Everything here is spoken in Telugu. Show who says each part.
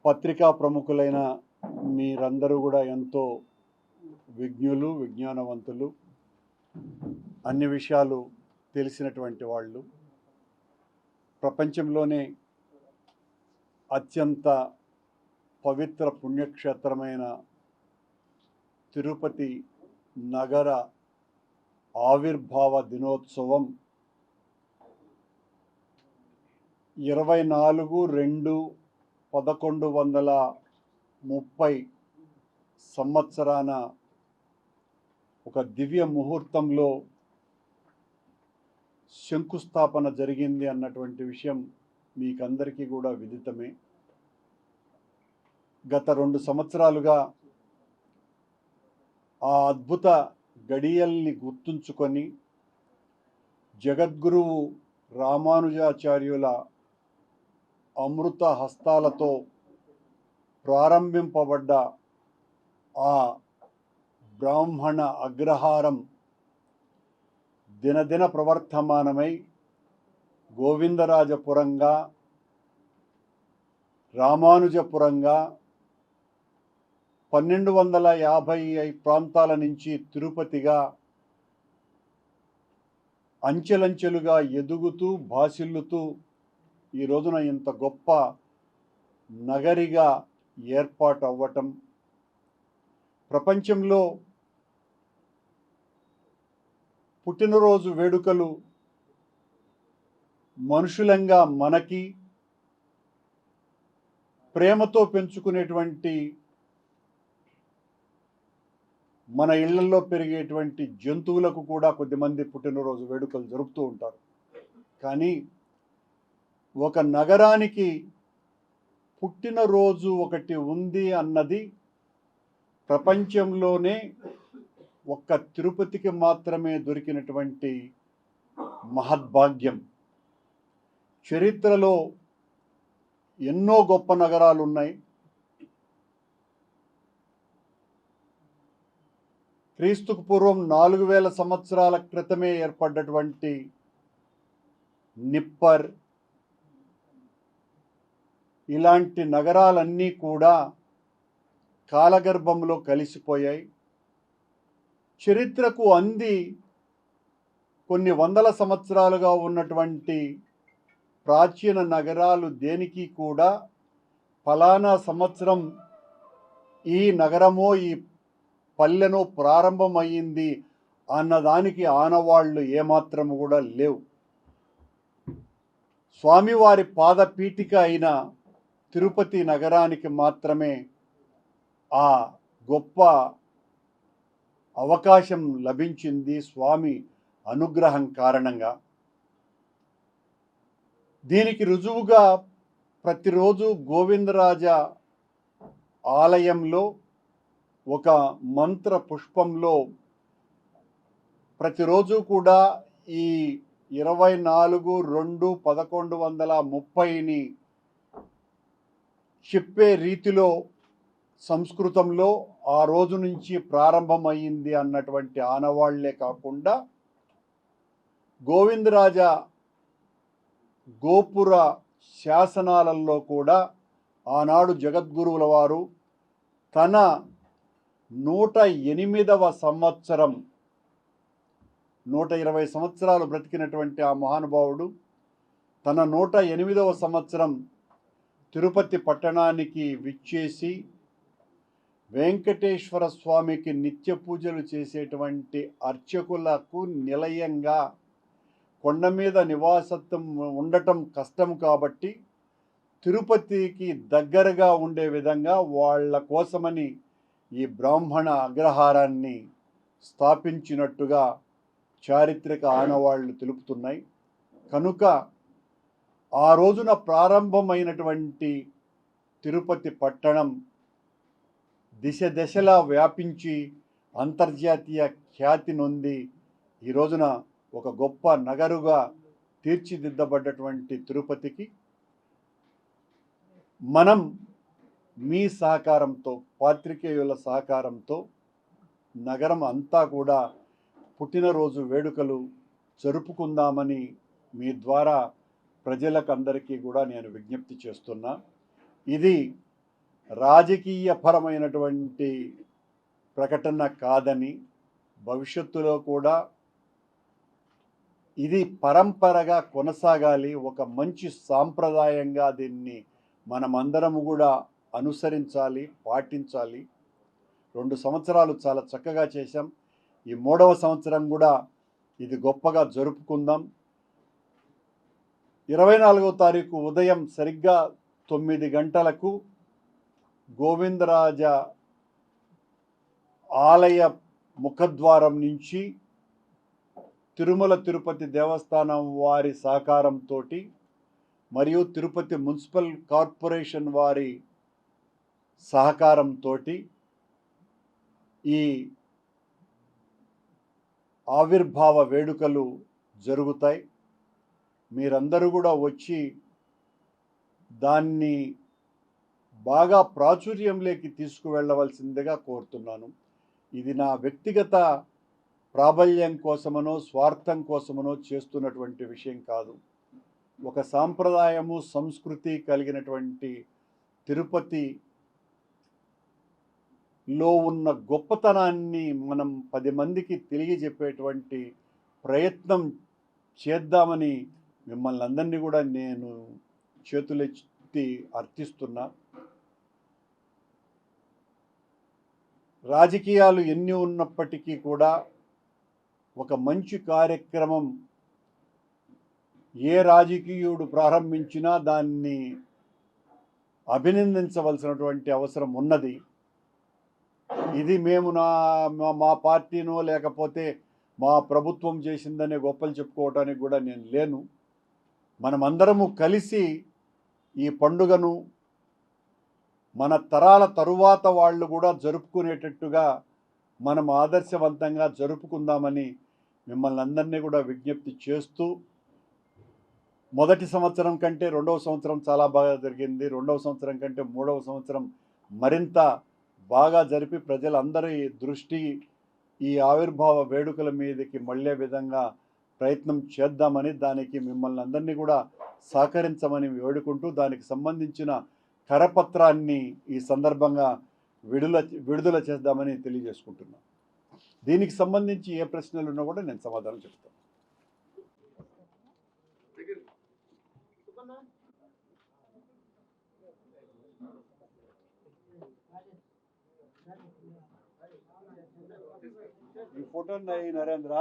Speaker 1: పత్రికా ప్రముఖులైన మీరందరూ కూడా ఎంతో విజ్ఞులు, విజ్ఞానవంతులు, అన్ని విషయాలు తెలిసినటువంటి వాళ్ళు. ప్రపంచంలోనే అత్యంత పవిత్ర పుణ్యక్షేత్రమైన తిరుపతి నగర ఆవిర్భావ దినోత్సవం 24/2/1130 సంవత్సరాన ఒక దివ్య ముహూర్తంలో శంకుస్థాపన జరిగింది అన్నటువంటి విషయం మీకందరికీ కూడా విదితమే. గత 2 సంవత్సరాలుగా ఆ అద్భుత గడియల్ని గుర్తుంచుకొని జగద్గురువు రామానుజాచార్యుల అమృత హస్తాలతో ప్రారంభింపబడ్డ ఆ బ్రాహ్మణ అగ్రహారం దినదిన ప్రవర్తమానమై గోవిందరాజపురంగా, రామానుజపురంగా 1250 ప్రాంతాల నుంచి తిరుపతిగా అంచెలంచెలుగా ఎదుగుతూ భాసిల్లుతూ ఈ రోజున ఇంత గొప్ప నగరిగా ఏర్పాటు అవ్వటం, ప్రపంచంలో పుట్టినరోజు వేడుకలు మనుషులంగా మనకి ప్రేమతో పెంచుకునేటువంటి మన ఇళ్లలో పెరిగేటువంటి జంతువులకు కూడా కొద్దిమంది పుట్టినరోజు వేడుకలు జరుపుతూ ఉంటారు. కానీ ఒక నగరానికి పుట్టినరోజు ఒకటి ఉంది అన్నది ప్రపంచంలోనే ఒక్క తిరుపతికి మాత్రమే దొరికినటువంటి మహద్భాగ్యం. చరిత్రలో ఎన్నో గొప్ప నగరాలు ఉన్నాయి. క్రీస్తుకు పూర్వం 4000 సంవత్సరాల క్రితమే ఏర్పడ్డటువంటి నిప్పర్, ఇలాంటి నగరాలన్నీ కూడా కాలగర్భంలో కలిసిపోయాయి. చరిత్రకు అంది కొన్ని వందల సంవత్సరాలుగా ఉన్నటువంటి ప్రాచీన నగరాలు దేనికి కూడా ఫలానా సంవత్సరం ఈ నగరమో ఈ పల్లెనో ప్రారంభమయ్యింది అన్నదానికి ఆనవాళ్ళు ఏమాత్రం కూడా లేవు. స్వామివారి పాదపీఠిక అయిన తిరుపతి నగరానికి మాత్రమే ఆ గొప్ప అవకాశం లభించింది స్వామి అనుగ్రహం కారణంగా. దీనికి రుజువుగా ప్రతిరోజు గోవిందరాజ ఆలయంలో ఒక మంత్ర పుష్పంలో ప్రతిరోజు కూడా ఈ 24/2/1130ని చెప్పే రీతిలో సంస్కృతంలో ఆ రోజు నుంచి ప్రారంభమైంది అన్నటువంటి ఆనవాళ్లే కాకుండా గోవిందరాజ గోపుర శాసనాలలో కూడా ఆనాడు జగద్గురువుల వారు తన 108వ సంవత్సరం, 120 సంవత్సరాలు బ్రతికినటువంటి ఆ మహానుభావుడు తన 108వ సంవత్సరం తిరుపతి పట్టణానికి విచ్చేసి వెంకటేశ్వర స్వామికి నిత్య పూజలు చేసేటువంటి అర్చకులకు నిలయంగా కొండ మీద నివాసత్వం ఉండటం కష్టం కాబట్టి తిరుపతికి దగ్గరగా ఉండే విధంగా వాళ్ళ కోసమని ఈ బ్రాహ్మణ అగ్రహారాన్ని స్థాపించినట్టుగా చారిత్రక ఆనవాళ్లు తెలుపుతున్నాయి. కనుక ఆ రోజున ప్రారంభమైనటువంటి తిరుపతి పట్టణం దిశ దశలా వ్యాపించి అంతర్జాతీయ ఖ్యాతి నొంది ఈ రోజున ఒక గొప్ప నగరుగా తీర్చిదిద్దబడ్డటువంటి తిరుపతికి మనం మీ సహకారంతో, పాత్రికేయుల సహకారంతో నగరం అంతా కూడా పుట్టినరోజు వేడుకలు జరుపుకుందామని మీ ద్వారా ప్రజలకు అందరికీ కూడా నేను విజ్ఞప్తి చేస్తున్నా. ఇది రాజకీయపరమైనటువంటి ప్రకటన కాదని, భవిష్యత్తులో కూడా ఇది పరంపరగా కొనసాగాలి, ఒక మంచి సాంప్రదాయంగా దీన్ని మనమందరము కూడా అనుసరించాలి, పాటించాలి. 2 సంవత్సరాలు చాలా చక్కగా చేశాం. ఈ 3వ సంవత్సరం కూడా ఇది గొప్పగా జరుపుకుందాం. 24వ తారీఖు ఉదయం సరిగ్గా 9 గంటలకు గోవిందరాజ ఆలయ ముఖద్వారం నుంచి తిరుమల తిరుపతి దేవస్థానం వారి సహకారంతో మరియు తిరుపతి మున్సిపల్ కార్పొరేషన్ వారి సహకారంతో ఈ ఆవిర్భావ వేడుకలు జరుగుతాయి. మీరందరూ కూడా వచ్చి దాన్ని బాగా ప్రాచుర్యంలోకి తీసుకువెళ్ళవలసిందిగా కోరుతున్నాను. ఇది నా వ్యక్తిగత ప్రాబల్యం కోసమనో స్వార్థం కోసమనో చేస్తున్నటువంటి విషయం కాదు. ఒక సాంప్రదాయము సంస్కృతి కలిగినటువంటి తిరుపతిలో ఉన్న గొప్పతనాన్ని మనం 10 మందికి తెలియజెప్పేటువంటి ప్రయత్నం చేద్దామని మిమ్మల్ని అందరినీ కూడా నేను చేతులెత్తి అర్థిస్తున్నా. రాజకీయాలు ఎన్ని ఉన్నప్పటికీ కూడా ఒక మంచి కార్యక్రమం ఏ రాజకీయుడు ప్రారంభించినా దాన్ని అభినందించవలసినటువంటి అవసరం ఉన్నది. ఇది మేము మా పార్టీనో లేకపోతే మా ప్రభుత్వం చేసిందనే గొప్పలు చెప్పుకోవటానికి కూడా నేను లేను. మనమందరము కలిసి ఈ పండుగను మన తరాల తరువాత వాళ్ళు కూడా జరుపుకునేటట్టుగా మనం ఆదర్శవంతంగా జరుపుకుందామని మిమ్మల్ని అందరినీ కూడా విజ్ఞప్తి చేస్తూ, మొదటి సంవత్సరం కంటే 2వ సంవత్సరం చాలా బాగా జరిగింది, 2వ సంవత్సరం కంటే 3వ సంవత్సరం మరింత బాగా జరిపి ప్రజలందరి దృష్టి ఈ ఆవిర్భావ వేడుకల మీదకి మళ్ళే విధంగా ప్రయత్నం చేద్దామని, దానికి మిమ్మల్ని అందరినీ కూడా సహకరించమని వేడుకుంటూ దానికి సంబంధించిన కరపత్రాన్ని ఈ సందర్భంగా విడుదల చేద్దామని తెలియజేసుకుంటున్నాను. దీనికి సంబంధించి ఏ ప్రశ్నలు ఉన్నా కూడా నేను సమాధానం చెప్తాను. ఈ ఫోటో నరేంద్ర